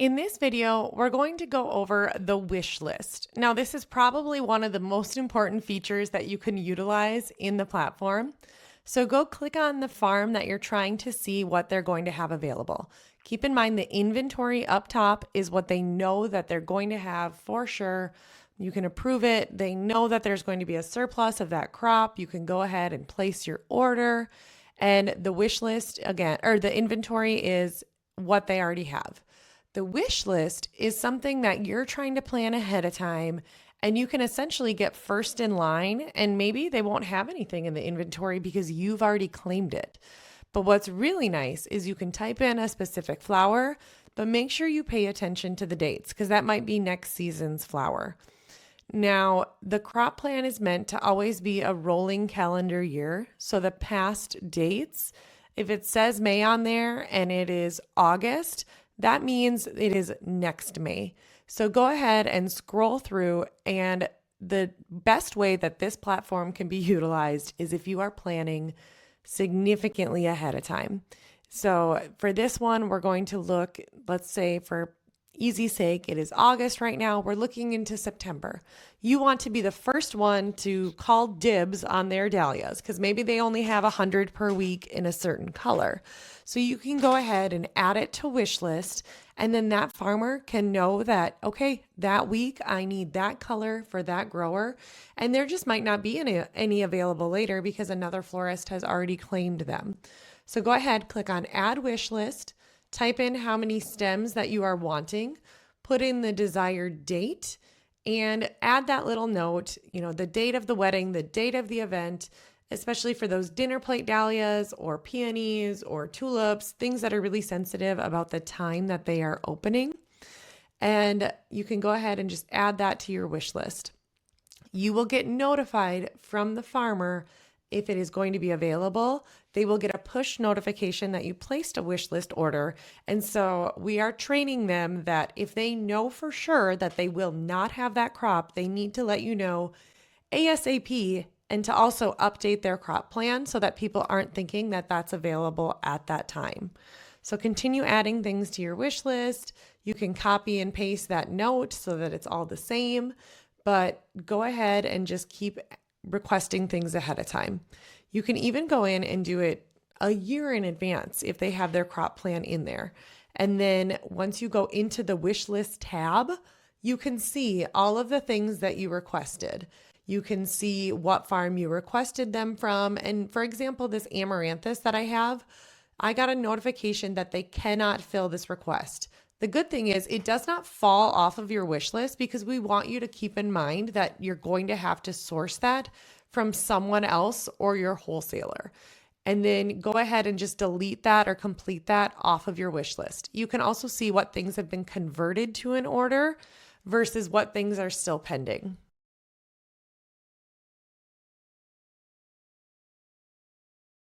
In this video, we're going to go over the wish list. Now, this is probably one of the most important features that you can utilize in the platform. So go click on the farm that you're trying to see what they're going to have available. Keep in mind the inventory up top is what they know that they're going to have for sure. You can approve it. They know that there's going to be a surplus of that crop. You can go ahead and place your order. And the wish list again, or the inventory is what they already have. The wish list is something that you're trying to plan ahead of time, and you can essentially get first in line, and maybe they won't have anything in the inventory because you've already claimed it. But what's really nice is you can type in a specific flower, but make sure you pay attention to the dates because that might be next season's flower. Now, the crop plan is meant to always be a rolling calendar year. So the past dates, if it says May on there and it is August, that means it is next May. So go ahead and scroll through, and the best way that this platform can be utilized is if you are planning significantly ahead of time. So for this one, we're going to look, let's say for easy sake, it is August right now. We're looking into September. You want to be the first one to call dibs on their dahlias because maybe they only have 100 per week in a certain color. So you can go ahead and add it to wish list, and then that farmer can know that, okay, that week I need that color for that grower, and there just might not be any available later because another florist has already claimed them. So go ahead, click on add wish list. Type in how many stems that you are wanting, put in the desired date, and add that little note, the date of the wedding, the date of the event, especially for those dinner plate dahlias or peonies or tulips, things that are really sensitive about the time that they are opening. And you can go ahead and just add that to your wish list. You will get notified from the farmer if it is going to be available. They will get a push notification that you placed a wish list order. And so we are training them that if they know for sure that they will not have that crop, they need to let you know ASAP, and to also update their crop plan so that people aren't thinking that that's available at that time. So continue adding things to your wish list. You can copy and paste that note so that it's all the same, but go ahead and just keep requesting things ahead of time. You can even go in and do it a year in advance if they have their crop plan in there. And then once you go into the wish list tab, you can see all of the things that you requested. You can see what farm you requested them from. And for example, this amaranthus that I got a notification that they cannot fill this request. The good thing is it does not fall off of your wish list because we want you to keep in mind that you're going to have to source that from someone else or your wholesaler. And then go ahead and just delete that or complete that off of your wish list. You can also see what things have been converted to an order versus what things are still pending.